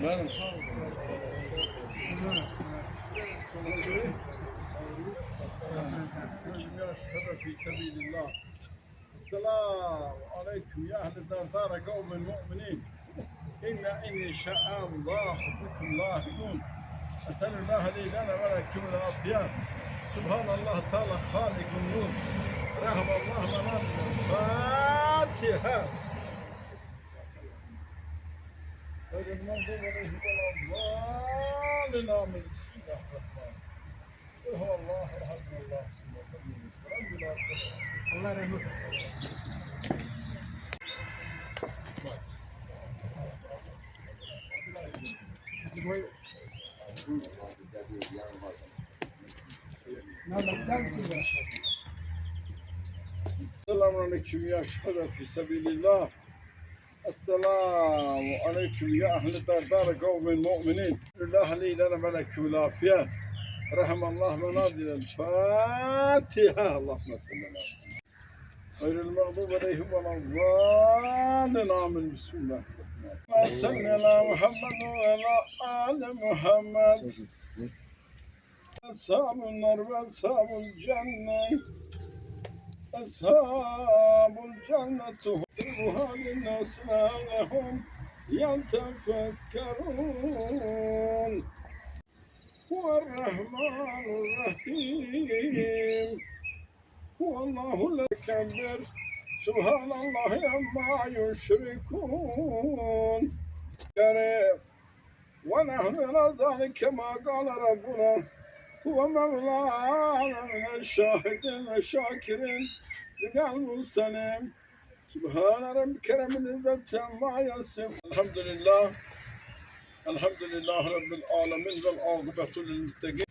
Benim. يا شهداء في سبيل الله السلام عليكم يا أهل الدار قوم المؤمنين إن شاء الله بكم لاهقون أسأل الله لي لنا ولكم العافية سبحان الله تعالى خالق النور رحم الله لنا الفاتحة غير المغضوب عليهم ولا الضالين آمين بسم الله الرحمن الرحيم هو الله أحد الله Allah rahmet Selamünaleyküm ya şehada fi sebilillah. Esselamu aleyküm ya ehli dardar kavmin mu'minin. Lillahi li lana melekû lafiye. Rahmallah ve nadilel Fatiha. Allahümme salli ala. Gayril mağdubi aleyhim ve lâddâllîn. Amin. Bismillahirrahmanirrahim. Salli ala Muhammed ve ala ali Muhammed. Ashabun nar ve ashabul cennet. Ashabul cennet tuhtuha linnas la'allahum yetefekkerun. هو الرحمن الرحيم هو الله الأكبر سبحان الله عما يشركون كريم ونحن على ذلك كما قال ربنا هو مولانا من الشاهدين الشاكرين لقلب السلام سبحان ربك رب العزة عما يصفون الحمد لله رب العالمين والعاقبة للمتقين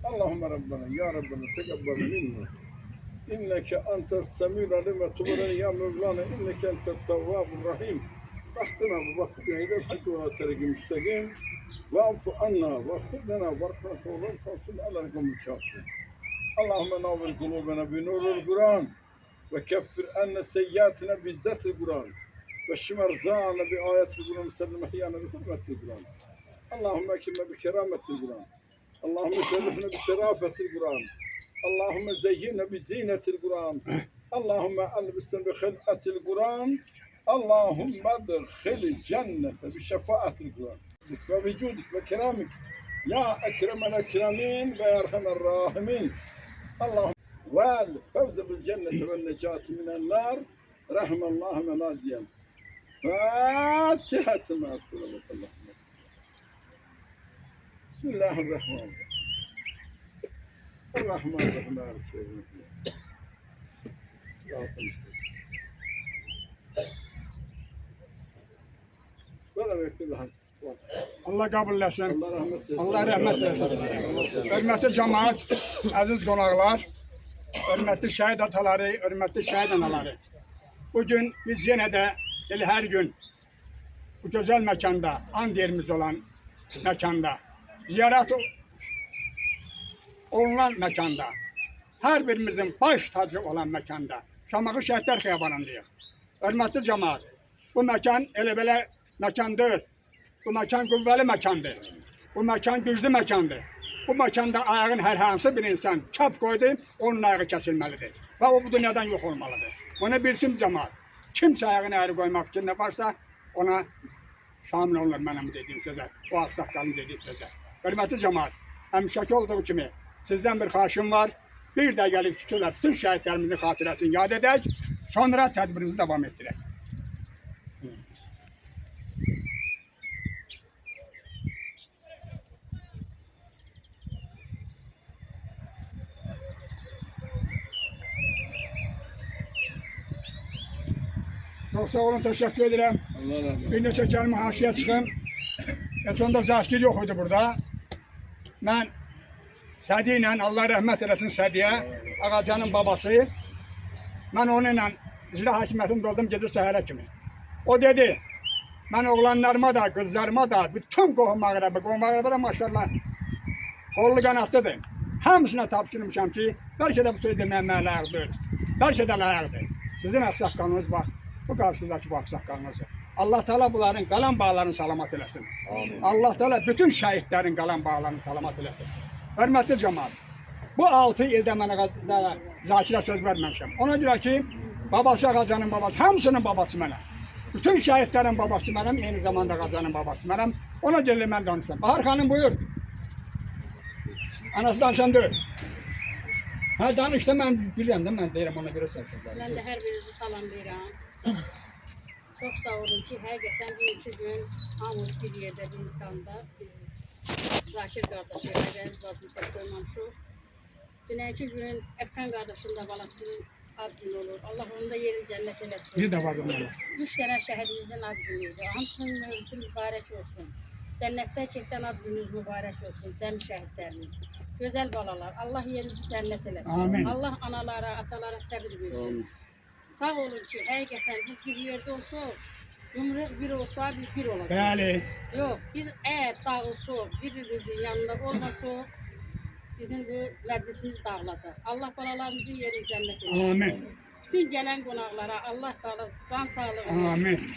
اللهم ربنا يا ربنا تقبل منا إنك أنت السميع العليم وتب يا مولانا إنك أنت التواب الرحيم واهدنا ووفقنا إلى الحق ولا طريق مستقيم واعف عنا واغفر لنا وارحمنا وانصرنا على القوم الكافرين اللهم نور قلوبنا بنور القرآن وكفر عنا سيئاتنا بعزة القرآن وشمر ذانا بآيات القرآن وسلم أحيانا بحرمة القرآن اللهم أكرمنا بكرامة القرآن اللهم شرفنا بشرافة القرآن اللهم زينا بزينة القرآن اللهم ألبسنا بخلقة القرآن اللهم ادخل الجنة بشفاعة القرآن وبجودك وكرامك يا أكرم الأكرمين ويا أرحم الراحمين اللهم والفوز بالجنة والنجاة من النار رحم الله مناديا فاتحة مع السلامة اللهم بسم الله الرحمن الرحمن الرحمن الرحيم صراط المستقيم ولا يكفي لهم Allah kabul etsin. Allah rahmet eylesin. Allah rahmet eylesin. Hürmetli cemaat, aziz konaklar, hürmetli şehit ataları, hürmetli şehit anaları. Bugün biz yine de her gün bu güzel mekanda, and yerimiz olan mekanda, ziyaret olunan mekanda, her birimizin baş tacı olan mekanda, Şamağı Şehitler Xiyabanı'ndayız. Hürmetli cemaat, bu mekan elə belə mekan değil. Bu mekan kuvveli mekandır. Bu mekan güçlü mekandır. Bu mekanda ayağın her hansı bir insan çap koydu, onun ayağı kesilmelidir. Ve o bu dünyadan yok olmalıdır. Bunu bilsin cemaat. Kimse ayağını ayrı koymak için ne varsa ona şamil olur benim dediğim söze. O aksakalın dediğim söze. Hürmetli cemaat, hemşeki olduğu kimi sizden bir xahişim var. Bir de gelip şükürler bütün şehitlerimizin hatıresini yad edek. Sonra tedbirimizi devam ettirek. Çok sağ olun, teşekkür ederim. Allah razı olsun. Bir neçə kəlmə haşiyə çıxım. Sonunda Zakir yox idi burada. Mən Sədi ilə, Allah rəhmət eləsin Sədiyə, Ağacanın babası. Mən onunla icra hakimiyyətində oldum gecə səhərə kimi. O dedi, mən oğlanlarıma da, qızlarıma da, bütün qohum ağrabı da maşallah qollu qanatlıdır. Hamısına tapşırmışam ki, bəlkə də bu söz deməyə mənə layıqdır. Bəlkə də layıqdır. Sizin əqsaqlarınız var. bu karşıdaki bu aksaqqalınızı. Allah Teala bunların qalan bağlarını salamat eləsin. Amin. Allah Teala bütün şəhidlərin qalan bağlarını salamat eləsin. Hörmətli cəmaət, bu 6 ildə mənə Zakirə söz verməmişəm. Ona görə ki, babası Ağacanın babası, hamısının babası mənəm. Bütün şəhidlərin babası mənəm, eyni zamanda Ağacanın babası mənəm. Ona görə mən danışıram. Bahar xanım buyur. Anası danışan deyil. Ha danışdı, mən bilirəm də, mən deyirəm, ona görə sən sözlər. Mən də hər birinizi salamlayıram. Çox sağ olun ki, həqiqətən bu 2 gün hamımız bir yerdə, bir instandə biz Zakir qardaşı, Əbəniz bazını tək qoymamışıq. Dünənki gün Əfqan qardaşın da balasının ad günü olur. Allah onun da yerin cənnət eləsin. Bir də var onlara. 3 dənə şəhidimizin ad günüydü. Hamısının mövlüdü mübarək olsun. Cənnətdə keçən ad gününüz mübarək olsun, cəmi şəhidlərimiz. Gözəl balalar, Allah yerinizi cənnət eləsin. Amin. Allah analara, atalara səbir versin. Sağ olun ki, həqiqətən biz bir yerdə olsaq, yumruq bir olsa biz bir olacaq. Bəli. Yox, biz əgər dağılsaq, bir-birimizin yanında olmasaq, bizim bu məclisimiz dağılacaq. Allah balalarımızın yerini cənnət eləsin. Amin. Bütün gələn qonaqlara Allah Taala can sağlığı versin. Amin.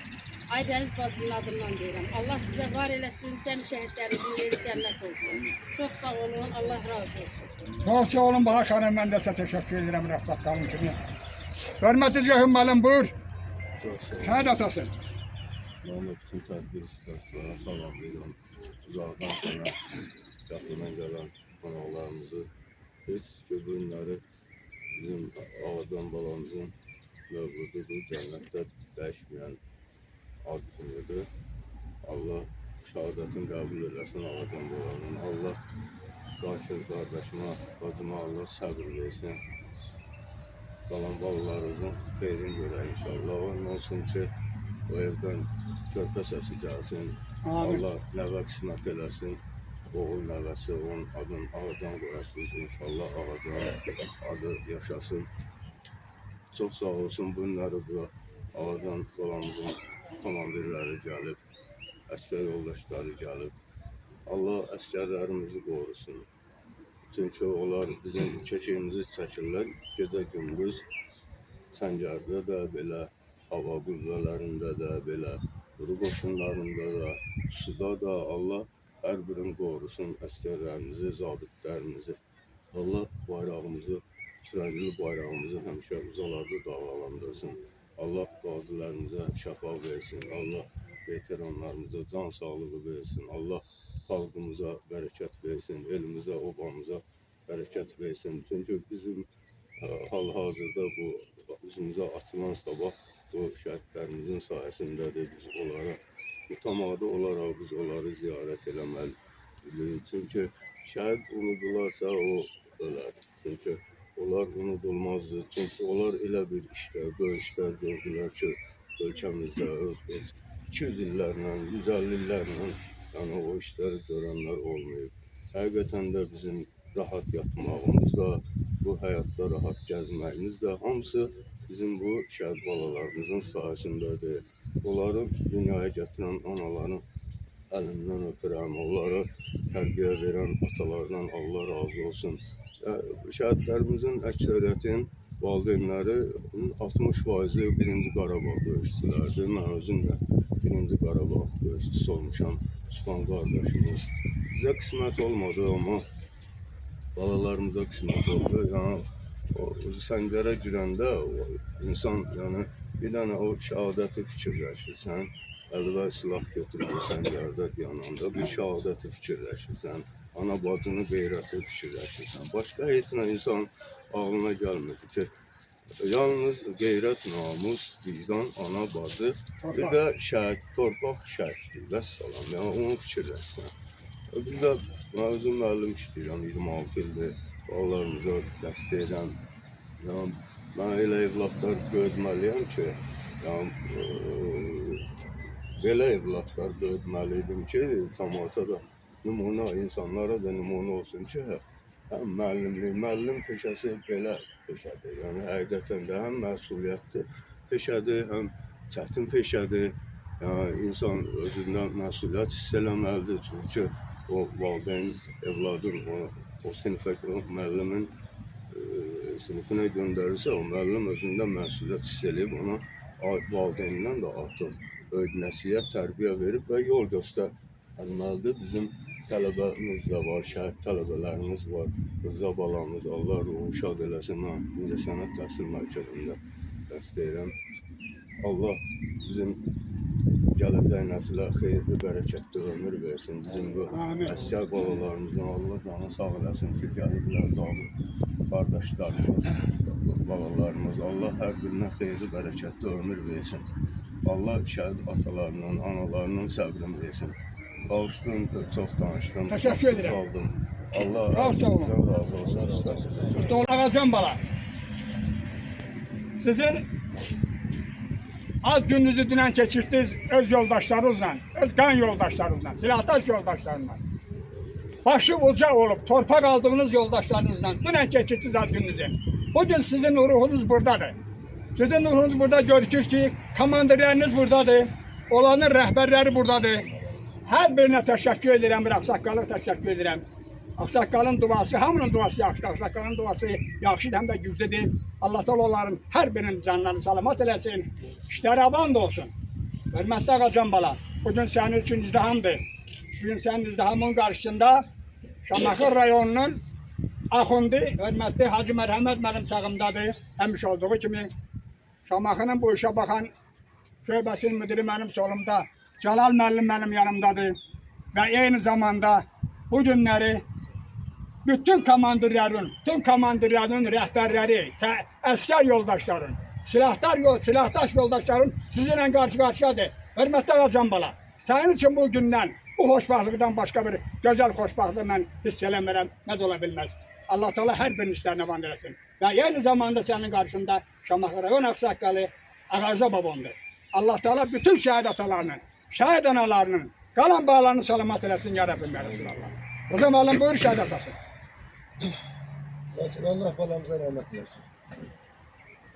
Aybəniz bacının adından deyirəm. Allah sizə var eləsin, cəmi şəhidlərimizin yeri cənnət olsun. Çox sağ olun, Allah razı olsun. Çox sağ olun Bahar xanım, mən də sizə təşəkkür edirəm Rəfsat xanım kimi. Hörmətli Cəhim müəllim, buyur. Çox sağ olun. Şəhid atası. Mən də bütün tədbir iştirakçılara salamlayıram. Uzaqdan sonra yaxından gələn qonaqlarımızı. Heç ki, bu günləri bizim Ağadan balamızın mövlududur, cənnətdə dəyişməyən ad günüdür. Allah şəhadətin qəbul eləsin Ağadan balamın. Allah Zakir qardaşıma, bacıma Allah səbr versin. Qalan balalarımızın xeyrini görək inşallah. Ondan olsun ki, o evdən körpə səsi gəlsin. Amin. Allah nəvə qismət eləsin. Oğul nəvəsi onun adını Ağacan qoyasınız. İnşallah Ağacan adı yaşasın. Çox sağ olsun bu günləri bura Ağacan balamızın komandirləri gəlib, əsgər yoldaşları gəlib. Allah əsgərlərimizi qorusun. Çünki onlar bizim keşiyimizi çəkirlər, gecə gündüz səngərdə də belə, hava qüvvələrində də belə, quru qoşunlarında da, suda da Allah hər birini qorusun, əsgərlərimizi, zabitlərimizi. Allah bayrağımızı, sürəngili bayrağımızı həmişə uzalarda dalgalandırsın. Allah qazilərimizə şəfa versin, Allah veteranlarımıza can sağlığı versin, Allah xalqımıza bərəkət versin, elimizə, obamıza bərəkət versin. Çünki bizim hal-hazırda bu üzümüzə açılan sabah bu şəhidlərimizin sayəsindədir. Biz onlara mütəmadi olaraq biz onları ziyarət eləməliyik. Çünki şəhid unudularsa o ölər. Çünki onlar unudulmazdır. Çünki onlar elə bir işlər, döyüşlər gördülər ki, ölkəmizdə öz 200 illərlə, 150 illərlə yəni o işləri görənlər olmayıb. Həqiqətən də bizim rahat yatmağımız da, bu həyatda rahat gəzməyimiz də hamısı bizim bu şəhid balalarımızın sayəsindədir. Onları dünyaya gətirən anaların əlindən öpürəm, onları tərbiyə verən atalardan Allah razı olsun. Şəhidlərimizin əksəriyyətin valideynləri 60%-i 1-ci Qarabağ döyüşçülərdir. Mən özüm də 1-ci Qarabağ döyüşçüsü olmuşam. Osman qardaşımız. Bizə qismət olmadı, amma balalarımıza qismət oldu. Yəni, o səngərə girəndə insan, yəni, bir dənə o şəhadəti fikirləşirsən, əlilə silah götürüb səngərdə yananda bir şəhadəti fikirləşirsən, ana bacını qeyrəti fikirləşirsən. Başqa heç nə insan ağlına gəlmir ki, yalnız qeyrət, namus, vicdan, ana bacı, bir də şəhid, torpaq şəhiddir, vəssalam, yəni onu fikirləşsən. Bir də mən özüm müəllim işləyirəm, 26 ildir, balalarımıza dəstək edən. Yəni, mən elə evlatlar böyütməliyəm ki, yəni, belə evlatlar böyütməliydim ki, cəmaata da nümunə, insanlara da nümunə olsun ki, həm müəllimlik, müəllim peşəsi belə peşədir. Yəni, həqiqətən də həm məsuliyyətli peşədir, həm çətin peşədir. Yəni, insan özündən məsuliyyət hiss eləməlidir. Çünki o valideyn evladın o sinifə, o müəllimin sinifinə göndərirsə, o müəllim özündən məsuliyyət hiss eləyib ona valideynindən də artıq nəsihət, tərbiyə verib və yol göstərməlidir. Bizim tələbəmiz də var, şəhid tələbələrimiz var. Rıza balamız, Allah ruhu şad eləsin. Mən İncəsənət Təhsil Mərkəzində dərs deyirəm. Allah bizim gələcək nəslə xeyirli, bərəkətli ömür versin. Bizim bu əsgər balalarımızdan Allah canı sağ eləsin ki, gəliblər, zabit qardaşlarımız, balalarımız. Allah hər birinə xeyirli, bərəkətli ömür versin. Allah şəhid atalarının, analarının səbrini versin. Bağışlayın, çox danışdım. Təşəkkür edirəm. Qaldım. Allah Çox sağ olun. razı olsun. Üstad. Ağacan bala. Sizin az gününüzü dünən keçirdiniz öz yoldaşlarınızla, öz qan yoldaşlarınızla, silahdaş yoldaşlarınızla. Başı uca olub, torpaq aldığınız yoldaşlarınızla dünən keçirdiniz az gününüzü. Bugün sizin ruhunuz buradadır. Sizin ruhunuz burada görükür ki, komandirləriniz buradadır, olanın rəhbərləri buradadır. Hər birinə təşəkkür edirəm, bir ağsaqqalı təşəkkür edirəm. Ağsaqqalın duası, hamının duası yaxşıdır. Ağsaqqalın duası yaxşıdır, həm də güclüdür. Allah da onların hər birinin canlarını salamat eləsin. İşləri avan da olsun. Hörmətli Ağacan bala, bugün sənin üçün izdihamdır. Bugün sənin izdihamın qarşısında Şamaxı rayonunun axundi, hörmətli Hacı Mərhəmət mənim sağımdadır. Həmiş olduğu kimi Şamaxının bu işə baxan şöbəsinin müdiri mənim solumda. Cəlal müəllim mənim yanımdadır. Və eyni zamanda bu günləri bütün komandirlərin rəhbərləri, əsgər yoldaşların, silahdaş yoldaşların sizinlə qarşı-qarşıyadır. Hörmətli Ağacan bala, sənin üçün bu gündən, bu xoşbaxtlıqdan başqa bir gözəl xoşbaxtlığı mən hiss eləmirəm, nə də ola bilməz. Allah Teala hər birinin işlərinə van eləsin. Və eyni zamanda sənin qarşında Şamaxı rayon ağsaqqalı Ağaca babamdır. Allah Teala bütün şəhid atalarının, şəhid analarının, qalan bağlarını salamat eləsin, ya Rabbim mənim Allah. O zaman buyur şəhid atası. Lakin Allah balamıza rəhmət eləsin.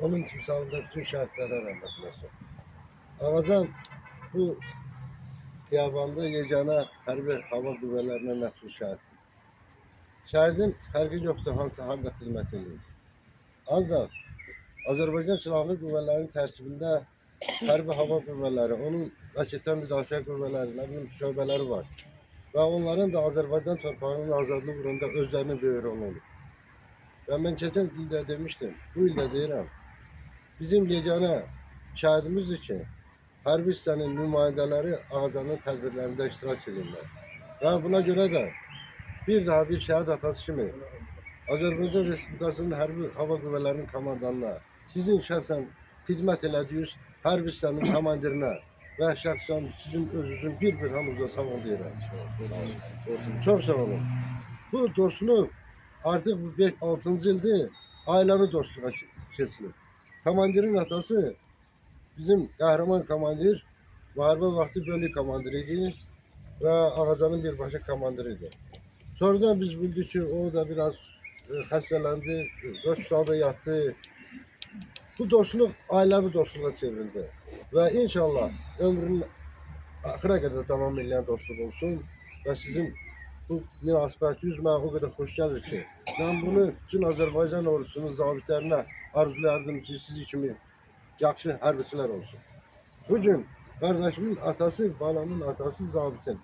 Onun timsalında bütün şəhidlərə rəhmət eləsin. Ağacan bu xiyabanda yeganə hərbi hava qüvvələrinə məxsus şəhiddir. Şəhidin fərqi yoxdur hansı harda xidmət edir. Ancaq Azərbaycan Silahlı Qüvvələrinin tərkibində hərbi hava qüvvələri, onun raketdən müdafiə qüvvələri, şöbələri var. Və onların da Azərbaycan torpağının azadlığı uğrunda özlərinin böyük rolu olur. Və mən keçən ildə demişdim, bu ildə deyirəm, bizim yeganə şəhidimizdir ki, hərbi hissənin nümayəndələri Ağacanın tədbirlərində iştirak edirlər. Və buna görə də bir daha bir şəhid atası kimi Azərbaycan Respublikasının hərbi hava qüvvələrinin komandanına, sizin şəxsən xidmət elədiyiniz hərbi hissənin komandirinə və şəxsən sizin özünüzün bir hamınıza sağ ol deyirəm. Çox sağ olun. Bu dostluq artıq 6-cı ildir ailəvi dostluğa keçilir. Komandirin atası bizim qəhrəman komandir, müharibə vaxtı bölük komandiri idi və Ağacanın birbaşa komandiri idi. Sonradan biz bildik ki, o da biraz xəstələndi, hospitalda yatdı. Bu dostluq ailəvi dostluğa çevrildi. Və inşallah ömrünün axıra qədər davam edən dostluq olsun və sizin bu münasibətiniz mənə o qədər xoş gəlir ki, mən bunu bütün Azərbaycan ordusunun zabitlərinə arzulayardım ki, sizi kimi yaxşı hərbiçilər olsun. Bugün qardaşımın atası, balamın atası zabitin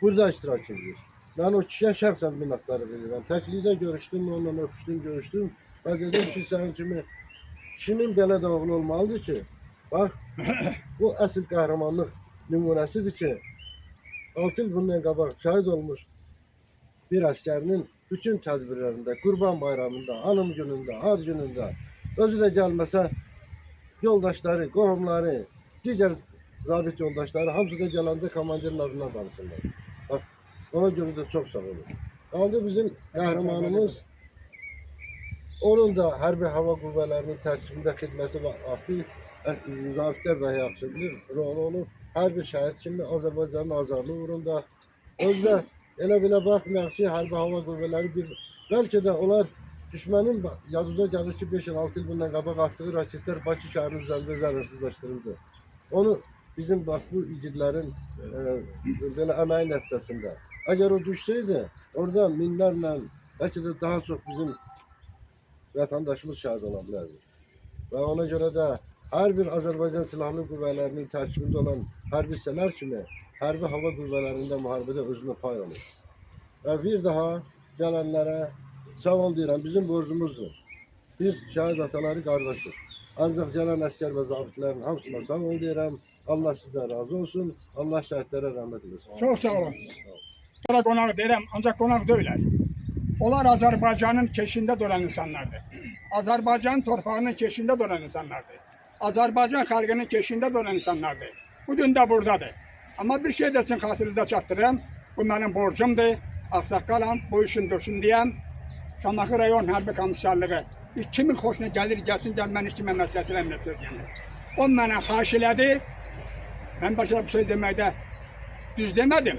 burada iştirak edir. Mən o kişiyə şəxsən minnətdarlıq edirəm. Təklikdə görüşdüm, onunla görüşdüm və dedim ki, sənin kimi kişinin belə də oğlu olmalıdır ki, bax, bu əsl qəhrəmanlıq nümunəsidir ki, 6 il bundan qabaq şəhid olmuş bir əskərinin bütün tədbirlərində, Qurban bayramında, anım günündə, ad günündə, özü də gəlməsə, yoldaşları, qohumları, digər zabit yoldaşları, hamısı da gələndə komandirin adından danışırlar. Bax, ona görə də çox sağ olun. Qaldı bizim qəhrəmanımız, onun da hərbi hava qüvvələrinin tərkibində xidməti vaxtı, zabitlər də yaxşı bilir, rol olub. Hər bir şəhid kimi Azərbaycanın azadlığı uğrunda özdə elə-belə baxmayaq ki, hərbi hava qüvvələri bəlkə də onlar düşmənin yadınıza gəlir ki, 5-6 il bundan qabaq atdığı raketlər Bakı şəhərinin üzərində zərərsizləşdirildi. Onu bizim bax bu igidlərin belə əməyi nəticəsində. Əgər o düşsəydi, orada minlərlə, bəlkə də daha çox bizim vətəndaşımız şəhid ola bilərdi. Və ona görə də Hər bir Azərbaycan Silahlı Qüvvələrinin tərkibində olan hərbi hissələr kimi hərbi hava qüvvələrində müharibədə özünə pay alır. Və bir daha gələnlərə sağ ol deyirəm, bizim borcumuzdur. Biz şəhid ataları qardaşıq. Ancaq gələn əskər və zabitlərin hamısına sağ ol deyirəm. Allah sizdən razı olsun. Allah şəhidlərə rəhmət eləsin. Çox sağ olun. Sonra qonaq deyirəm, ancaq qonaq deyirlər. Onlar Azərbaycanın keşində duran insanlardır. Azərbaycan torpağının keşində duran insanlardır. Azərbaycan xalqının keşində duran insanlardır. Bugün də buradadır. Amma bir şey desin xatirinizə çatdırıram. Bu mənim borcumdur. Ağsaqqalam, bu işin dursun deyəm. Şamaxı rayon hərbi komissarlığı. Kimin xoşuna gəlir, gəlsin, mən heç kimə məsləhət eləmirəm. O mənə xahiş elədi. Mən başa bir şey deməkdə düz demədim.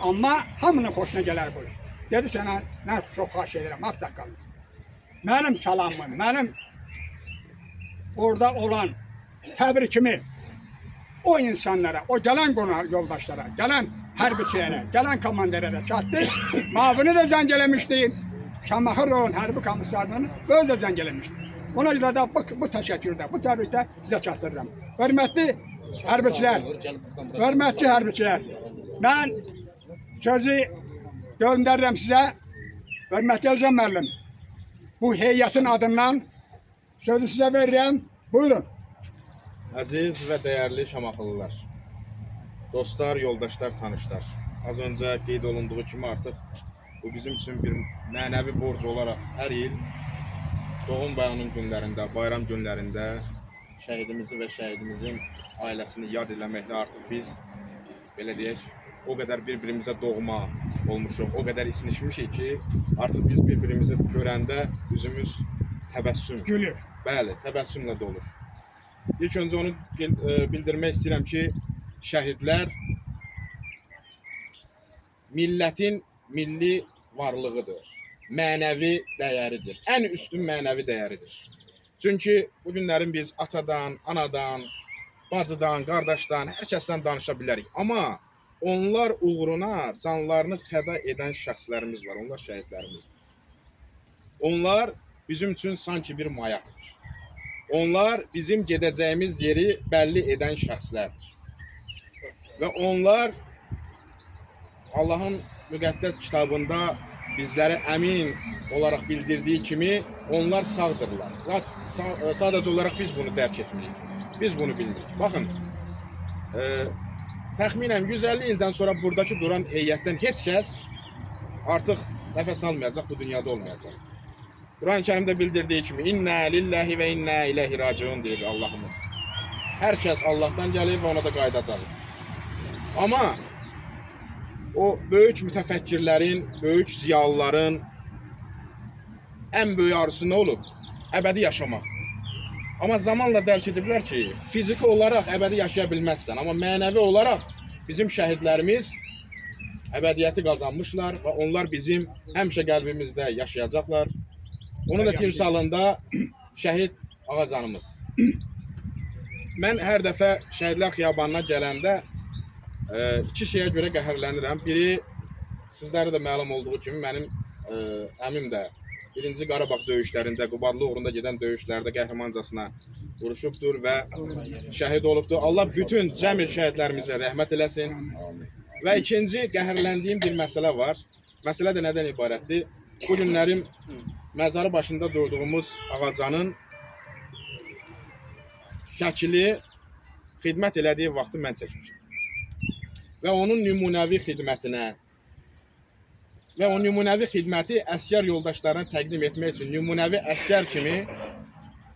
Amma hamının xoşuna gələr bu iş. Dedi sənə, nə çox xahiş edirəm, ağsaqqalım. Mənim salamım, mənim orada olan təbrikimi o insanlara, o gələn qonaq yoldaşlara, gələn hərbiçilərə, gələn komandirlərə çatdı. Mavini də zəng eləmişdi. Şamaxı rayon hərbi komissarlığının öz də zəng eləmişdi. Ona görə də bu təşəkkürdə, bu təbrikdə sizə çatdırıram. Hörmətli hərbiçilər, hörmətli hərbiçilər, mən sözü göndərirəm sizə, hörmətli Elcan müəllim, bu heyətin adından sözü sizə verirəm, buyurun. Əziz və dəyərli Şamaxılılar, dostlar, yoldaşlar, tanışlar. Az öncə qeyd olunduğu kimi artıq bu bizim üçün bir mənəvi borc olaraq hər il doğum və onun günlərində, bayram günlərində şəhidimizi və şəhidimizin ailəsini yad eləməklə artıq biz, belə deyək, o qədər bir-birimizə doğma olmuşuq, o qədər isinişmişik ki, artıq biz bir-birimizi görəndə üzümüz təbəssüm, Gülür. bəli, təbəssümlə dolur. İlk öncə onu bildirmək istəyirəm ki, şəhidlər millətin milli varlığıdır, mənəvi dəyəridir, ən üstün mənəvi dəyəridir. Çünki bu günlərin biz atadan, anadan, bacıdan, qardaşdan, hər kəsdən danışa bilərik. Amma onlar uğruna canlarını fəda edən şəxslərimiz var, onlar şəhidlərimizdir. Onlar bizim üçün sanki bir mayaqdır. Onlar bizim gedəcəyimiz yeri bəlli edən şəxslərdir. Və onlar Allahın müqəddəs kitabında bizlərə əmin olaraq bildirdiyi kimi onlar sağdırlar. Sadəcə olaraq biz bunu dərk etmirik. Biz bunu bilmirik. Baxın, təxminən 150 ildən sonra buradakı duran heyətdən heç kəs artıq nəfəs almayacaq, bu dünyada olmayacaq. Quran-ı Kərimdə bildirdiyi kimi İnnə lillahi və innə iləhi raciun deyir Allahımız. Hər kəs Allahdan gəlir və ona da qayıdacaq. Amma o böyük mütəfəkkirlərin, böyük ziyalıların ən böyük arzusu nə olub? Əbədi yaşamaq. Amma zamanla dərk ediblər ki, fiziki olaraq əbədi yaşaya bilməzsən. Amma mənəvi olaraq bizim şəhidlərimiz əbədiyyəti qazanmışlar və onlar bizim həmişə qəlbimizdə yaşayacaqlar. Onun da timsalında şəhid Ağacanımız. Mən hər dəfə Şəhidlər Xiyabanına gələndə iki şeyə görə qəhərlənirəm. Biri, sizlərə də məlum olduğu kimi mənim əmim də 1-ci Qarabağ döyüşlərində, Qubadlı uğrunda gedən döyüşlərdə qəhrəmancasına vuruşubdur və şəhid olubdur. Allah bütün cəmi şəhidlərimizə rəhmət eləsin. Və ikinci qəhərləndiyim bir məsələ var. Məsələ də nədən ibarətdir? Bu günlərim məzarı başında durduğumuz Ağacanın şəkili xidmət elədiyi vaxtı mən çəkmişəm. Və onun nümunəvi xidmətinə və o nümunəvi xidməti əskər yoldaşlarına təqdim etmək üçün nümunəvi əskər kimi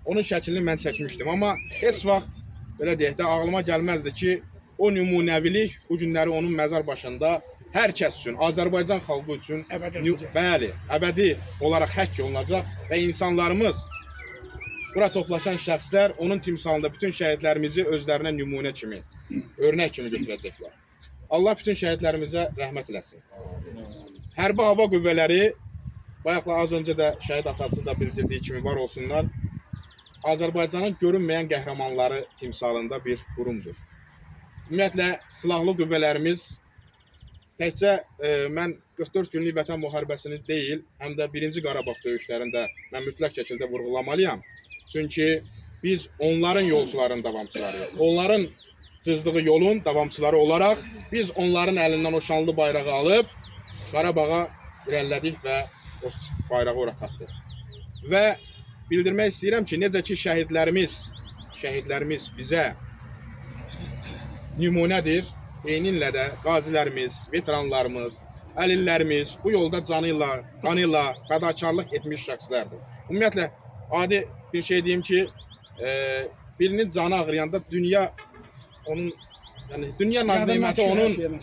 onun şəklini mən çəkmişdim. Amma heç vaxt, belə deyək də, ağlıma gəlməzdi ki, o nümunəvilik bu günləri onun məzar başında hər kəs üçün, Azərbaycan xalqı üçün bəli, əbədi olaraq həkk olunacaq və insanlarımız, bura toplaşan şəxslər onun timsalında bütün şəhidlərimizi özlərinə nümunə kimi, örnək kimi götürəcəklər. Allah bütün şəhidlərimizə rəhmət eləsin. Hərbi hava qüvvələri, bayaqla az öncə də şəhid atası da bildirdiyi kimi var olsunlar, Azərbaycanın görünməyən qəhrəmanları timsalında bir qurumdur. Ümumiyyətlə, silahlı qüvvələrimiz təkcə mən 44 günlük vətən müharibəsini deyil, həm də 1-ci Qarabağ döyüşlərində mən mütləq şəkildə vurğulamalıyam. Çünki biz onların yolcuların davamçılarıyıq. Onların cızdığı yolun davamçıları olaraq biz onların əlindən o şanlı bayrağı alıb Qarabağa irəlilədik və o bayrağı ora taxdıq. Və bildirmək istəyirəm ki, necə ki şəhidlərimiz bizə nümunədir. Eynilə də qazilərimiz, veteranlarımız, əlillərimiz bu yolda canı ilə, qanı ilə fədakarlıq etmiş şəxslərdir. Ümumiyyətlə, adi bir şey deyim ki, birinin canı ağrıyanda dünya onun, yəni dünya naz-neməti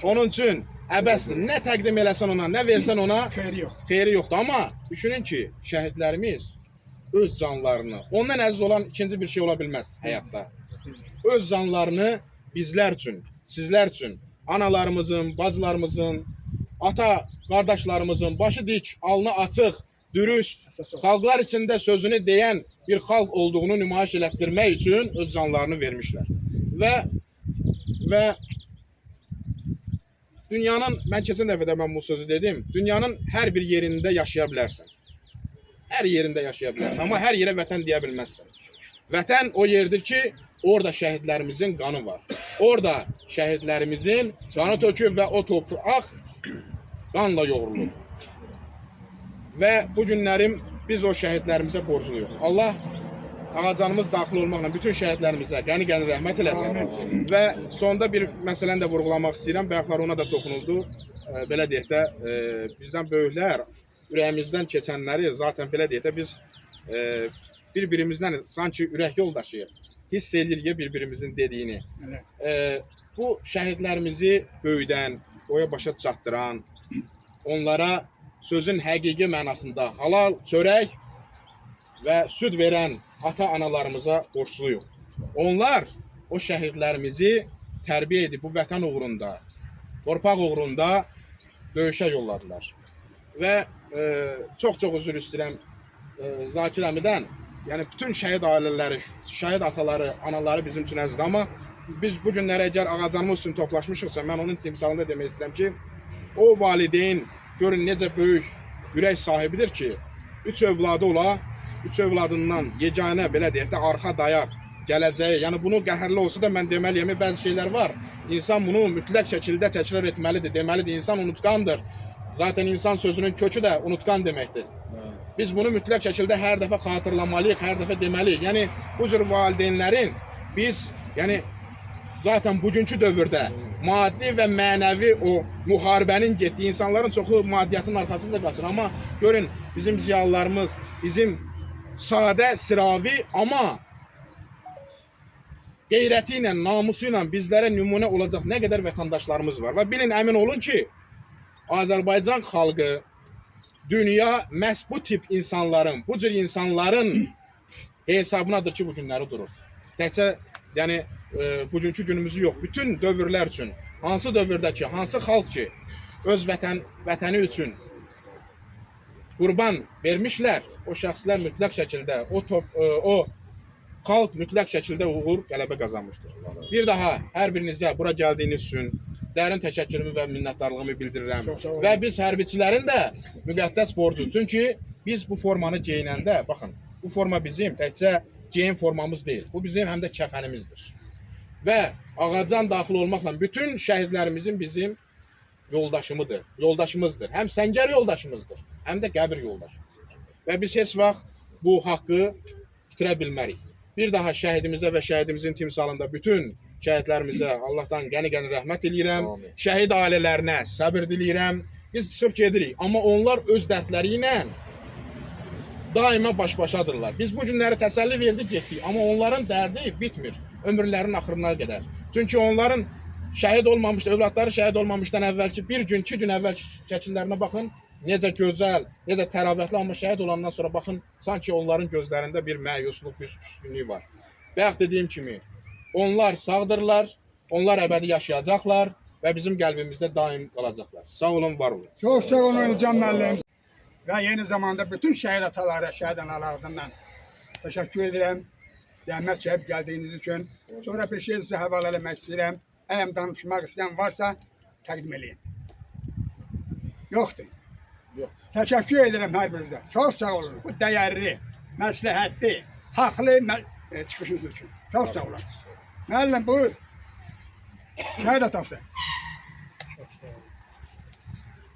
onun üçün əbəsdir. Nə təqdim eləsən ona, nə versən ona xeyri yoxdur. Amma düşünün ki, şəhidlərimiz öz canlarını, ondan əziz olan ikinci bir şey ola bilməz həyatda. Öz canlarını bizlər üçün, sizlər üçün, analarımızın, bacılarımızın, ata qardaşlarımızın başı dik, alnı açıq, dürüst, xalqlar içində sözünü deyən bir xalq olduğunu nümayiş elətdirmək üçün öz canlarını vermişlər. Və dünyanın, mən keçən dəfə də bu sözü dedim, dünyanın hər bir yerində yaşaya bilərsən. Hər yerində yaşaya bilərsən, amma hər yerə vətən deyə bilməzsən. Vətən o yerdir ki, orada şəhidlərimizin qanı var. Orada şəhidlərimizin qanı töküb və o torpaq qanla yoğrulur. Və bu günlərim biz o şəhidlərimizə borcluyuq. Allah ağacanımız daxil olmaqla bütün şəhidlərimizə qəni-qəni rəhmət eləsin. Və sonda bir məsələni də vurğulamaq istəyirəm. Bayaqlar ona da toxunuldu. Belə deyək də, bizdən böyüklər, ürəyimizdən keçənləri, zaten belə deyək də, biz bir-birimizdən sanki ürək yoldaşıyıq. Hiss edirik bir-birimizin dediyini. Bu şəhidlərimizi böyüdən, boya başa çatdıran, onlara sözün həqiqi mənasında halal çörək və süd verən ata-analarımıza borçluyuq. Onlar o şəhidlərimizi tərbiyə edib bu vətən uğrunda, torpaq uğrunda döyüşə yolladılar. Və çox-çox üzr istəyirəm Zakir əmidən, yəni bütün şəhid ailələri, şəhid ataları, anaları bizim üçün əzizdir. Amma biz bu günlərə əgər ağacanımız üçün toplaşmışıqsa, mən onun timsalında demək istəyirəm ki, o valideyn görün necə böyük ürək sahibidir ki, 3 övladı ola, 3 övladından yeganə, belə deyək də, arxa dayaq, gələcəyi, yəni bunu qəhərli olsa da mən deməliyəm, bəzi şeylər var. İnsan bunu mütləq şəkildə təkrar etməlidir, deməlidir, insan unutqandır. Zaten insan sözünün kökü də unutqan deməkdir. Biz bunu mütləq şəkildə hər dəfə xatırlamalıyıq, hər dəfə deməliyik. Yəni, bu cür valideynlərin biz, yəni, zaten bugünkü dövrdə maddi və mənəvi o müharibənin getdiyi insanların çoxu maddiyyatın arxasında qalsın. Amma görün, bizim ziyalılarımız, bizim sadə, sıravi, amma qeyrəti ilə, namusu ilə bizlərə nümunə olacaq nə qədər vətəndaşlarımız var. Və bilin, əmin olun ki, Azərbaycan xalqı dünya məhz bu tip insanların, bu cür insanların hesabınadır ki, bu günləri durur. Təkcə, yəni, bugünkü günümüzü yox, bütün dövrlər üçün, hansı dövrdə ki, hansı xalq ki, öz vətəni üçün qurban vermişlər, o şəxslər mütləq şəkildə, o xalq mütləq şəkildə uğur, qələbə qazanmışdır. Bir daha hər birinizə bura gəldiyiniz üçün dərin təşəkkürümü və minnətdarlığımı bildirirəm. Və biz hərbiçilərin də müqəddəs borcu. Çünki biz bu formanı geyinəndə, baxın, bu forma bizim təkcə geyim formamız deyil. Bu bizim həm də kəfənimizdir. Və ağacan daxil olmaqla bütün şəhidlərimizin bizim yoldaşımızdır. Həm səngər yoldaşımızdır, həm də qəbir yoldaşımızdır. Və biz heç vaxt bu haqqı bitirə bilmərik. Bir daha şəhidimizə və şəhidimizin timsalında bütün şəhidlərimizə Allahdan qəni-qəni rəhmət diləyirəm. Şəhid ailələrinə səbir diləyirəm. Biz çıxıb gedirik, amma onlar öz dərdləri ilə daima baş-başadırlar. Biz bu günləri təsəlli verdik, getdik, amma onların dərdi bitmir ömürlərinin axırına qədər. Çünki onların şəhid olmamış, övladları şəhid olmamışdan əvvəlki bir gün, 2 gün əvvəlki şəkillərinə baxın, necə gözəl, necə təravətli, amma şəhid olandan sonra baxın, sanki onların gözlərində bir məyusluq, bir küskünlük var. Bayaq dediyim kimi, onlar sağdırlar, onlar əbədi yaşayacaqlar və bizim qəlbimizdə daim qalacaqlar. Sağ olun, var olun. Çox sağ olun Can müəllim. Və yeni zamanda bütün şəhid atalara, şəhid analarından təşəkkür edirəm. Zəhmət çəkib gəldiyiniz üçün. Sonra bir şey sizə həvalə eləmək istəyirəm. Əgər danışmaq istəyən varsa, təqdim edin. Yoxdur. Təşəkkür edirəm hər birinizə. Çox sağ olun. Bu dəyərli, məsləhətli, haqlı Çıxışınız üçün. Çox sağ olun. Müəllim, buyur. Şəhid atası. Çok sağ olun.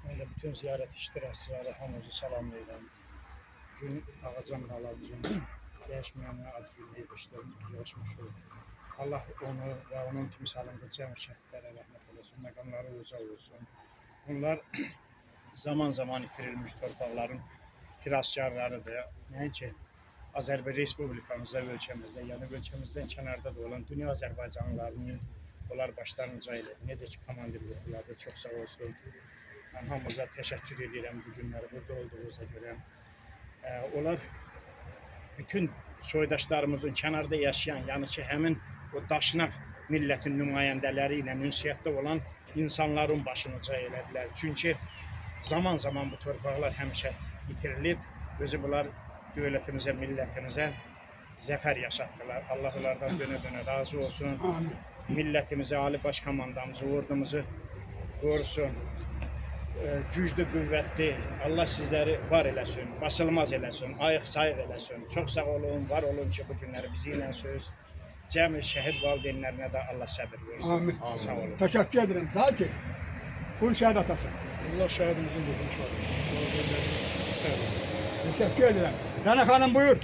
Ben de bütün ziyaret iştirakçıları hamınızı salamlayıram. Bugün Ağacan Qalavuzun dəyişməyən ad günü işlərimiz güzəşmiş oldu. Allah onu ve onun timsalında cəm şəhidlərə rəhmət eləsin, məqamları uca olsun. Bunlar zaman zaman itirilmiş torpaqların firaskarlarıdır. Nəinki Azərbaycan Respublikamızda, ölkəmizdə, yəni ölkəmizdən kənarda da olan dünya Azərbaycanlılarının onlar başlarınca ilə necə ki komandir qrupularda çox sağ olsun. Mən hamınıza təşəkkür edirəm bu günləri burada olduğunuza görə. Onlar bütün soydaşlarımızın kənarda yaşayan, yəni ki həmin o daşnaq millətin nümayəndələri ilə ünsiyyətdə olan insanların başınaca elədilər. Çünki zaman zaman bu torpaqlar həmişə itirilib, özü bunlar dövlətimizə, millətimizə zəfər yaşatdılar. Allah onlardan dönə-dönə razı olsun. Amin. Millətimizi, Ali Baş Komandamızı, ordumuzu qorusun. Güclü, qüvvətli, Allah sizləri var eləsin, basılmaz eləsin, ayıq-sayıq eləsin. Çox sağ olun, var olun ki, bu günləri bizi ilə söz. Cəmi şəhid valideynlərinə də Allah səbir versin. Amin. Sağ olun. Təşəkkür edirəm. Zakir. Buyur şəhid atası. Allah şəhidimizin ruhunu şad etsin. Təşəkkür edirəm. Rəna xanım, buyur.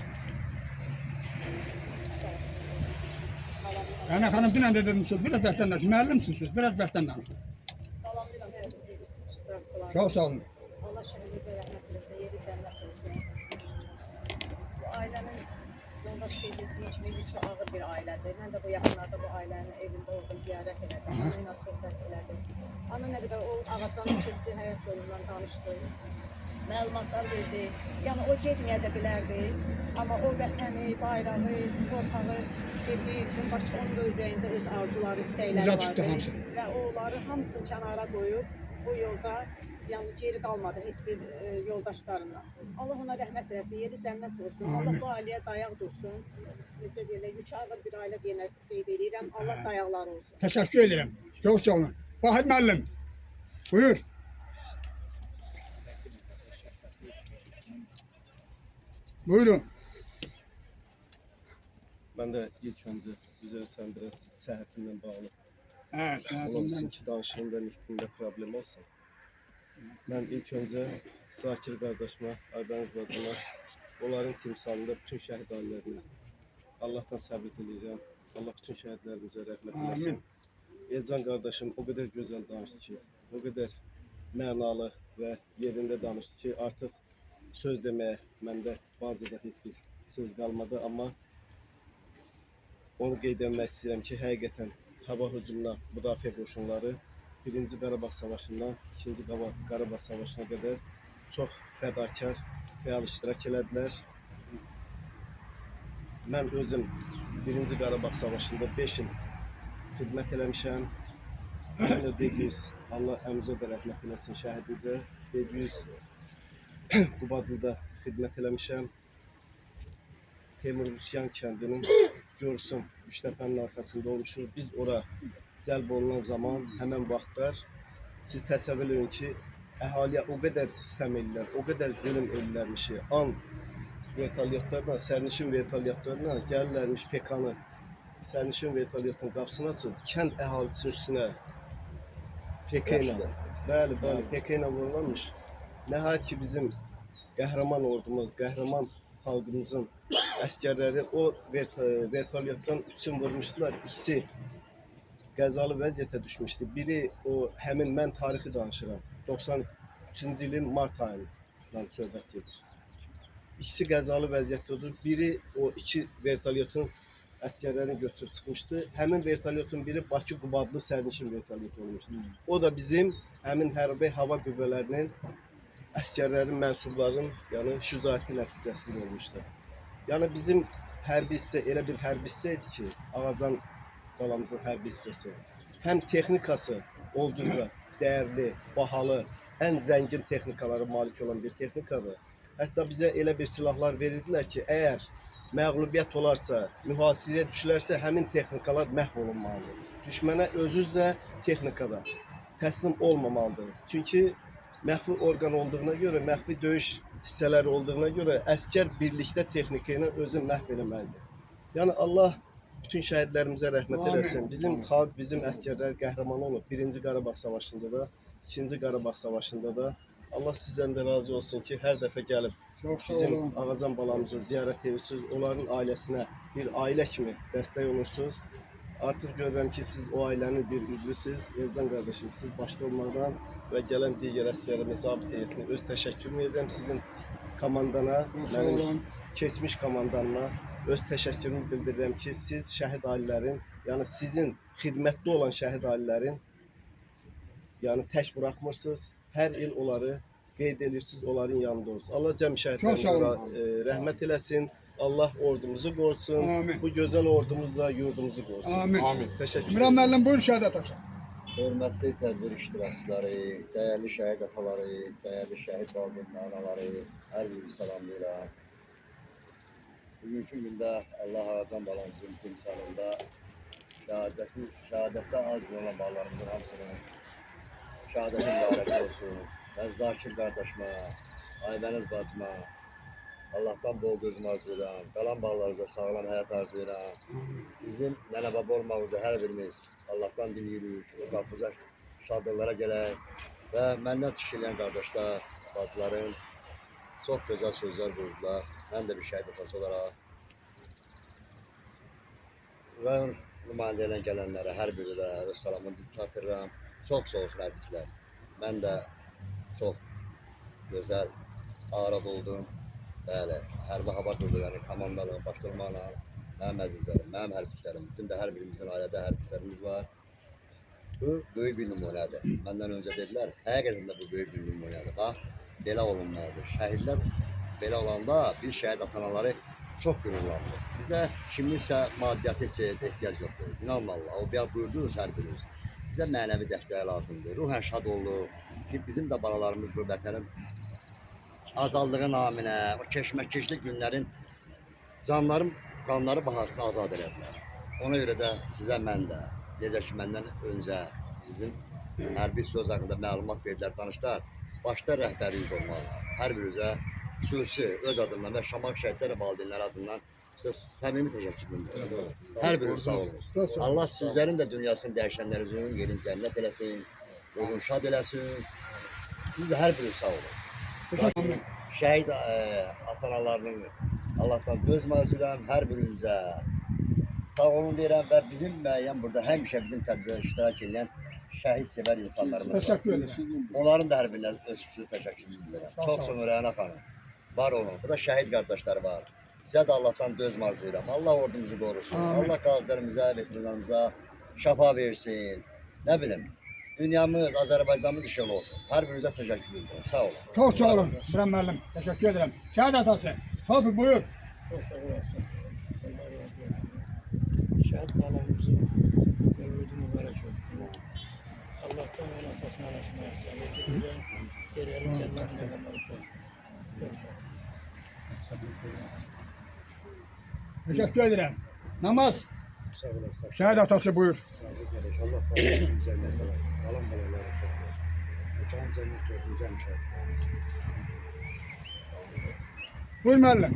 Rəna xanım, dünən də demişsiniz, biraz bərtdən danışın. Müəllimsiniz, biraz bərtdən danışın. Salamlayıram hər bir iştirakçıları. Çox sağ olun. Allah şəhidimizə rəhmət eləsin, yeri cənnət olsun. Bu ailənin yoldaş qeyd etdiyi kimi yükü ağır bir ailədir. Mən də bu yaxınlarda bu ailənin evində oldum, ziyarət elədim. Ana ilə söhbət elədim. Ana nə qədər o Ağacanın keçdiyi həyat yolundan danışdı. Məlumatlar verdi. Yəni o getməyə də bilərdi. Amma o vətəni, bayrağı, torpağı sevdiyi üçün başqa onun da ürəyində öz arzuları, istəkləri Güzel tutdu vardı. hamısı. Və onları hamısını kənara qoyub bu yolda yəni geri qalmadı heç bir yoldaşlarına. Allah ona rəhmət eləsin, yeri cənnət olsun. Allah bu ailəyə dayaq dursun. Necə deyirlər, yükü ağır bir ailə deyənə qeyd edirəm. Allah dayaqları olsun. Təşəkkür edirəm. Çox sağ olun. Vahid müəllim. Buyur. Buyurun. Ben de ilk önce üzersen biraz sıhhatimle bağlı. Evet. Olabilir ki danışımda, nitqimdə problem olsa. Ben ilk önce Zakir kardeşime, Aybəniz bacıma, onların timsalında bütün şəhid ailərinə Allah'tan səbir diləyirəm. Allah bütün şəhidlərimizə rəhmət eləsin. Amin. Elcan kardeşim o kadar güzel danıştı ki, o kadar mənalı ve yerinde danıştı ki, artık söz demeye məndə bazıda heç bir söz qalmadı, amma onu qeyd etmək istəyirəm ki, həqiqətən hava hücumuna müdafiə qoşunları 1-ci Qarabağ Savaşından 2-ci Qarabağ Savaşına qədər çox fədakar fəal iştirak elədilər. Mən özüm 1-ci Qarabağ Savaşında 5 il xidmət eləmişəm. Mən ödəyiz, Allah əmzə də rəhmət eləsin şəhidimizə. 700 Qubadlıda xidmət eləmişəm. Teymur Rusyan kəndinin görsün, Üçtəpənin arxasında olmuşuq. Biz ora cəlb olunan zaman, həmən vaxtlar siz təsəvvür edin ki, əhaliyə o qədər istəm edirlər, o qədər zülm edirlərmiş ki, an vertolyotlarla, sərnişin vertolyotlarla gəlirlərmiş PK-nı, sərnişin vertolyotun qapısını açıb, kənd əhalisinin üstünə PK ilə, bəli, PK ilə vurulanmış. Nəhayət ki, bizim qəhrəman ordumuz, qəhrəman xalqımızın əskərləri o vertolyotdan üçün vurmuşdular. İkisi qəzalı vəziyyətə düşmüşdü. Biri o həmin mən tarixi danışıram. 93-cü ilin mart ayından söhbət gedir. İkisi qəzalı vəziyyətdədir. Biri o iki vertolyotun əskərlərini götürüb çıxmışdı. Həmin vertolyotun biri Bakı Qubadlı sərnişin vertolyotu olmuşdu. O da bizim həmin hərbi hava qüvvələrinin əskərlərin, mənsubların, yəni şücaəti nəticəsində olmuşdu. Yəni bizim hərbi hissə elə bir hərbi hissə idi ki, Ağacan qalamızın hərbi hissəsi. Həm texnikası olduqca dəyərli, bahalı, ən zəngin texnikalara malik olan bir texnikadır. Hətta bizə elə bir silahlar verirdilər ki, əgər məğlubiyyət olarsa, mühasirəyə düşülərsə, həmin texnikalar məhv olunmalıdır. Düşmənə özüzlə texnikada təslim olmamalıdır. Çünki məxfi orqan olduğuna görə, məxfi döyüş hissələri olduğuna görə əskər birlikdə texnika ilə özünü məhv eləməlidir. Yəni Allah bütün şəhidlərimizə rəhmət Amin. eləsin. Bizim xalq, bizim əsgərlər qəhrəman olub. 1-ci Qarabağ savaşında da, 2-ci Qarabağ savaşında da. Allah sizdən də razı olsun ki, hər dəfə gəlib Çok sağ bizim olun. Ağacan balamızı ziyarət edirsiniz. Onların ailəsinə bir ailə kimi dəstək olursunuz. Artıq görürəm ki, siz o ailənin bir üzvüsünüz. Elcan qardaşım, siz başda olmaqdan və gələn digər əsgərlərin zabit heyətinə öz təşəkkürümü edirəm sizin komandana, Çok sağ mənim olun. keçmiş komandanıma öz təşəkkürümü bildirirəm ki, siz şəhid ailələrin, yəni sizin xidmətdə olan şəhid ailələrin yəni tək buraxmırsınız. Hər il onları qeyd edirsiniz, onların yanında olsun. Allah cəm Çox sağ şəhidlərimizə olun. rəhmət eləsin. Allah ordumuzu qorusun. Amin. Bu gözəl ordumuzla yurdumuzu qorusun. Amin. Amin. Təşəkkür İmran edirəm. müəllim buyur şəhadət atası. Hörmətli tədbir iştirakçıları, dəyərli şəhid ataları, dəyərli şəhid valideyn anaları, hər biri salamlayıram. Bugünkü gündə Allah Ağacan balamızın timsalında şəhadətdə az olan ballarımızın hamısının şəhadətin mübarək olsun. Mən Zakir qardaşıma, Aybəniz bacıma, Allah'tan bol gözüm arzulayıram. Qalan ballarınıza sağlam həyat arzulayıram. Sizin nənə baba olmağınıza hər birimiz Allah'tan diliyirik. O qapıza şadlıqlara gələk və məndən çıxış edən qardaşlar, bacılarım çox gözəl sözlər buyurdular. Mən də bir şəhid atası olaraq və nümayəndə ilə gələnlərə hər biri də öz salamını çatdırıram. Çox sağ olsun hərbiçilər. Mən də çox gözəl arad oldum. Bəli, hərbi hava qurduqları, komandaların başlarına, mənim əzizlərim, mənim hərbiçilərim, bizim də hər birimizin ailədə hərbiçilərimiz var. Bu böyük bir nümunədir. Məndən öncə dedilər, həqiqətən də bu böyük bir nümunədir. Bax, belə olunmalıdır. Şəhidlər belə olanda biz şəhid atanaları çox gürurlandır. Bizdə kiminsə maddiyyatı heç ehtiyac yoxdur. İnanın Allah, o bir buyurdunuz hər biriniz. Bizə mənəvi dəstək lazımdır. Ruhən şad olub ki, bizim də balalarımız bu vətənin azadlığı naminə, o keşməkeşli günlərin canların, qanları bahasına azad elədilər. Ona görə də sizə mən də, necə ki məndən öncə sizin hərbi söz haqqında məlumat verdilər, danışlar, başda rəhbəriniz olmalı. Hər birinizə xüsusi öz adından və Şamaq şəhidlər valideynləri adından sizə səmimi təşəkkür edirəm. Hər biriniz sağ olun. Allah sizlərin də dünyasını dəyişənlərinizin yerini cənnət eləsin, ruhunu şad eləsin. Siz də hər biriniz sağ olun. Şəhid atanalarının Allah'tan göz maziləm hər birinizə sağ olun deyirəm və bizim müəyyən burada həmişə bizim tədbirdə iştirak edən şəhid sevər insanlarımız var. Teşekkür ederim. Onların da hər birinə öz xüsusi təşəkkürümü bildirirəm. Çox sağ olun Rəna xanım. Var olun. Burada şəhid qardaşlar var. Sizə də Allah'tan göz maziləm. Allah ordumuzu qorusun. Amin. Allah qazilərimizə, veteranlarımıza şəfa versin. Nə bilim, dünyamız, Azərbaycanımız işıqlı olsun. Hər birinizə təşəkkür edirəm. Sağ olun. Çok sağ olun İmran müəllim. Teşekkür ederim. Şəhadət atası. Tevfik buyur. Çok sağ olasın. Allah razı olsun. Şəhid balamızın mevlidi mübarək olsun. Allah'tan onun atasına arasına ihsan edirəm. Yerleri cennet nelemleri olsun. Çok sağ olun. Teşekkür ederim. Namaz. Sağ olasın. Şəhid atası buyur. Sağ olun kardeş. Allah balamızın cennet olsun. Kalan balaları çok olsun. Mekan cennet olsun. Cem şəhidler. Buyur müəllim.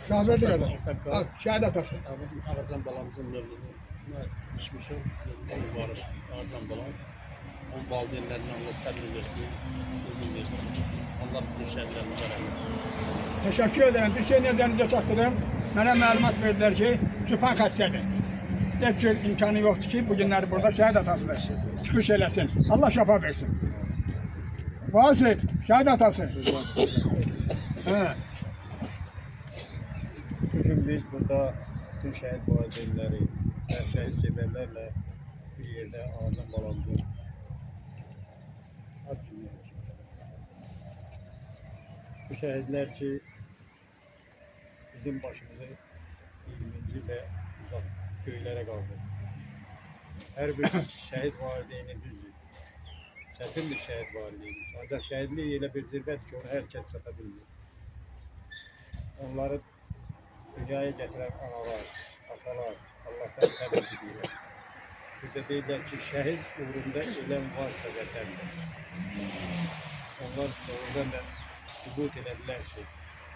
Şahverdi kardeş. Al, şəhid atası. Ağacan balamızın mövlüdünü içmişim. Mübarək Ağacan balam. Onun valideynlərinə Allah səbir versin, uzun versin. Allah bütün şəhidlərimizə rəhmət etsin. Teşekkür ederim. Bir şey nəzərinizə çatdırım. Mənə məlumat verdilər ki, Sübhan xəstədir. Heç bir imkanı yoxdur ki, bu günləri burada şəhid atasıdır. Çıxış eləsin. Allah şəfa versin. Vasif, şəhid atası. He. Bugün biz burada bütün şəhid valideynləri, hər şəhid sevərlərlə bir yerdə Ağacan balamızın ad günü yaşamışıq. Bu şəhidlər ki, bizim başımızı 20-ci ilə uzaq göylərə qaldırdı. Hər bir şəhid valideyni düzdür. Çətindir şəhid valideyni. Ancaq şəhidlik elə bir zirvədir ki, onu hər kəs çata bilmir. Onları dünyaya gətirən analar, atalar, Allah'tan səbir diləyirlər. Bir də deyirlər ki, şəhid uğrunda ölən varsa vətəndir. Onlar doğrudan da sübut edədilər ki,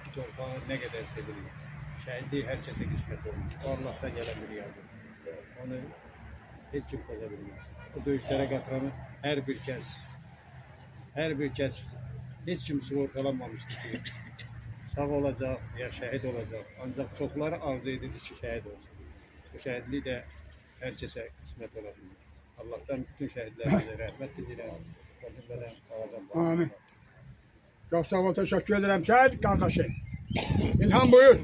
bu torpağı nə qədər sevirlər. Şəhidlik hər kəsə qismət olmuş. O Allahdan gələn bir yardım. Onu heç kim poza bilməz. O döyüşlərə qatıran hər bir kəs heç kim sığortalanmamışdı ki, sağ olacaq ya şəhid olacaq. Ancaq çoxları arzu edirdi ki, şəhid olsun. Bu şəhidlik də hər kəsə qismət ola bilmir. Allah'tan bütün şəhidlərimizə rəhmət diləyirəm. Cümlədən ağadan Amin. Çok sağ ol, teşekkür ederim şəhid kardeşim. İlham buyur.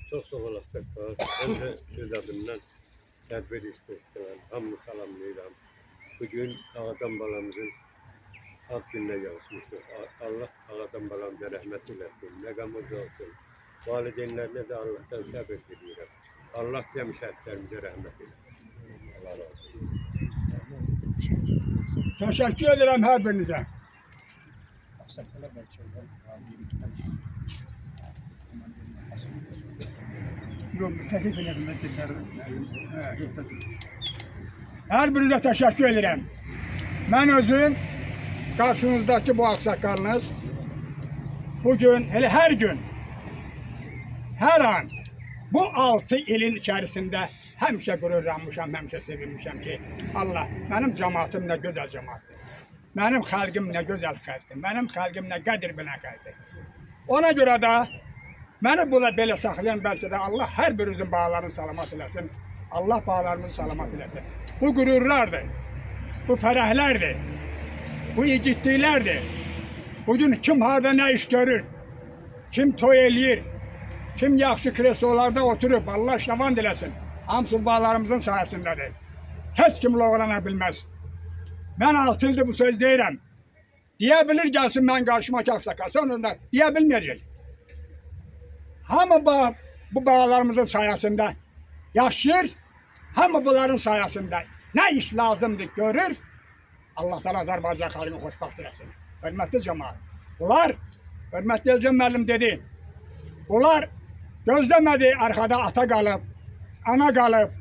Çok sağ olasın. Ben de öz adımdan tədbir istəyirəm. Hamını salamlayıram. Bugün ağadan balamızın ad gününə yavuşmuşuq. Allah ağadan balamıza rəhmət eləsin. Məqamız olsun. Valideynlərinə də Allah'tan səbir diləyirəm. Allah cəm şəhidlərimizə rəhmət eləsin. Allah razı olsun. Teşekkür ederim her birinize. Aksaklılar belki oradan Yok, teklif ederim. Her birinize teşekkür ederim. Ben özüm karşınızdaki bu aksakalınız bugün, hele her gün, her an bu 6 ilin içerisinde həmişə qürurlanmışam, həmişə sevinmişəm ki, Allah, mənim cəmaatım nə gözəl cəmaatdır. Mənim xalqım nə gözəl xalqdır. Mənim xalqım nə qədir bilən xalqdır. Ona görə də məni belə saxlayan bəlkə də Allah hər birinizin bağlarını salamat eləsin. Allah bağlarımızı salamat eləsin. Bu qürurlardır, bu fərəhlərdir, bu igidliklərdir. Bugün kim harda nə iş görür, kim toy eləyir, kim yaxşı kresolarda oturub, Allah şavan diləsin. Hamısı bağlarımızın sayəsindədir. Heç kim loğlana bilməz. Ben 6 ildir bu söz deyirəm. Deyə bilir gəlsin mən qarşıma kəsəkə. Sonra da deyə bilməyəcək. Hamı bu bağlarımızın sayəsində yaşayır. Hamı bunların sayəsində nə iş lazımdır görür. Allah Teala Azərbaycan xalqını xoşbəxt eləsin. Hörmətli cəmaət. Bunlar, hörmətli Elcan müəllim dedi, bunlar gözləmədi arkada ata qalıb, ana qalıb,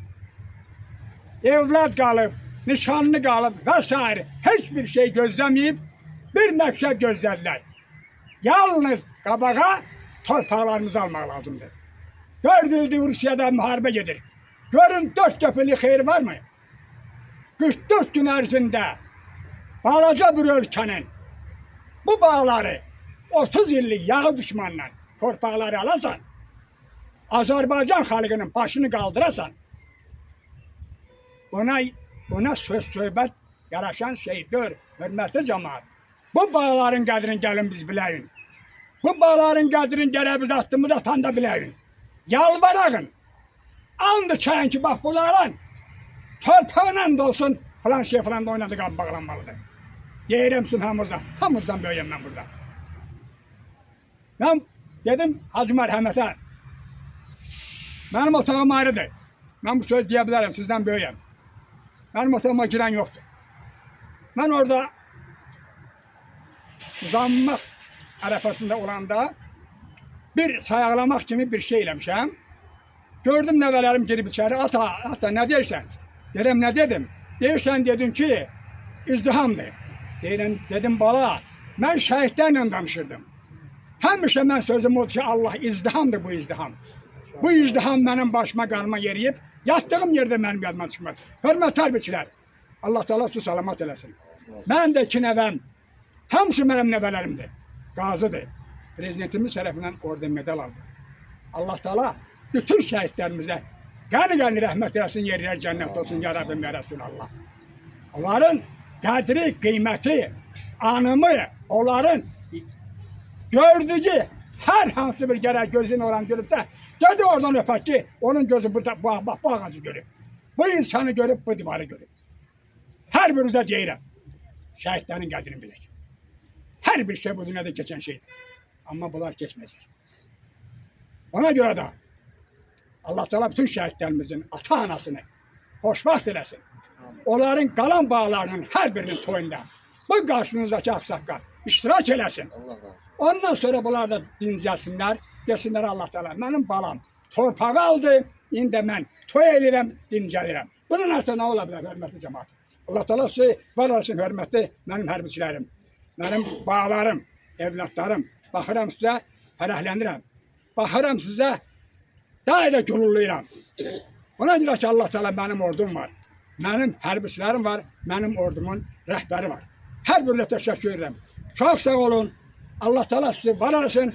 evlad qalıb, nişanlı qalıb və s. Heç bir şey gözləməyib, bir məqsəd gözlədilər. Yalnız qabağa torpaqlarımızı almaq lazımdır. 4 ildir Rusiyada müharibə gedir. Görün 4 köpüklü xeyir var mı? 44 gün ərzində balaca bir ölkənin bu bağları 30 illik yağı düşmanla torpaqları alasan, Azərbaycan xalqının başını qaldırasan, buna söz-söhbət yaraşan şeydir, hörmətli cəmaət. Bu bağların qədrini gəlin biz biləyin. Bu bağların qədrini gərək biz attığımız atanda biləyin. Yalvarağın. And içəyin ki, bax bunların torpağla da olsun falan şey falan da oynadı qab bağlanmalıdır. Deyirəmsin hamımızdan böyüyəm mən burada. Ben dedim Hacı mərhəmətə, benim otağım ayrıdır. Ben bu söz deyə bilərəm, sizdən böyüyəm. Benim otağıma giren yoktur. Ben orada uzanmaq ərəfəsində olanda bir sayaqlamaq kimi bir şey eləmişəm. Gördüm nəvələrim girib içəri, ata nə deyirsən? Deyirəm, nə dedim? Deyirsən dedin ki, izdihamdır. Dedim bala, mən şəhidlərlə danışırdım. Həmişə mən sözüm odur ki, Allah izdihamdır bu izdiham. Bu izdiham mənim başıma qalma yeriyib, yatdığım yerdə mənim yadıma çıxmaz. Hörmətli hərbiçilər, Allah Teala su salamat eləsin. Mən də 2 nəvəm, hamısı mənim nəvələrimdir. Qazıdır. Prezidentimiz tərəfindən orden medal aldı. Allah Teala bütün şəhidlərimizə qəni rəhmət eləsin, yerlər cənnət olsun, ya Rabbim, ya Resulallah. Onların qədri, qiyməti, anımı, onların gördüğü hər hansı bir gərək gözünü oran görübsə, dedi oradan öpək ki, onun gözü burada, bu ağacı görüb. Bu insanı görüb, bu divarı görüb. Hər birinizə deyirəm, şəhidlərin qədrini bilək. Hər bir şey bu dünyada keçən şeydir. Amma bunlar keçməyəcək. Ona görə də Allah Teala bütün şəhidlərimizin ata-anasını xoşbəxt eləsin. Onların qalan bağlarının hər birinin toyunda bu qarşınızdakı ağsaqqal iştirak eləsin. Ondan sonra bunlar da dincəlsinlər, desinlər Allah Teala, mənim balam torpağı aldı, indi mən toy eləyirəm, dincəlirəm. Bunun artıq nə ola bilər, hörmətli cəmaət? Allah Teala sizi var olsun, hörmətli mənim hərbiçilərim, mənim bağlarım, evlatlarım. Baxıram sizə, fərəhlənirəm. Baxıram sizə, Daha da gururluyam. Ona görə ki Allah Teala benim ordum var. Benim hərbiçilərim var. Benim ordumun rəhbəri var. Hər birinə təşəkkür edirəm. Çok sağ olun. Allah Teala sizi var arasın.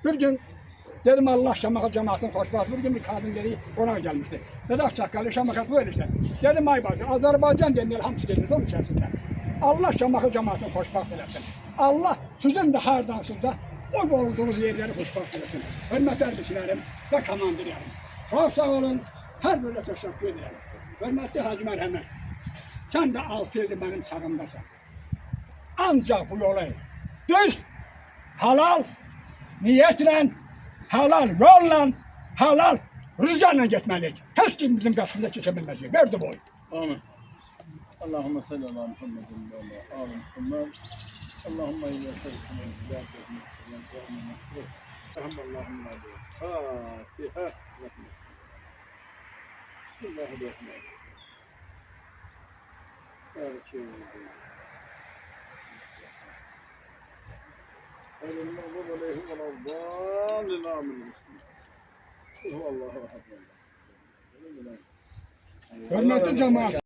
Bir gün dedim Allah Şamaxı cemaatinin xoşbaxtı. Bir gün bir kadın dedi ona gelmişti. Dedi Aksakallı Şamaxı bu verirsen. Dedim ay bacı Azerbaycan denil hamısı gelir onun içerisinde. Allah Şamaxı cemaatini xoşbaxt eləsin. Allah sizin de hardansınız da o olduğunuz yerleri xoşbaxt eləsin. Hörmətli hərbiçilərim və komandirlərim. Çok sağ olun. Hər birinə təşəkkür edirəm. Hörmətli Hacı Mərhəmət. Sen de 6 ildir benim sağımdasan. Ancak bu yola düz, halal niyetle, halal yolla, halal rızayla gitmeliyiz. Hiç kim bizim karşısında kesebilmez. Verdi boy. Amin. Allahümme salli ala Muhammedin ve ala ali Muhammed. Allahümme illa sallallahu aleyhi ve sellem. Allahümme Fatiha. Bismillahirrahmanirrahim. المغضوب عليهم ولا الضالين آمين هو الله أحد Hürmetli cemaat.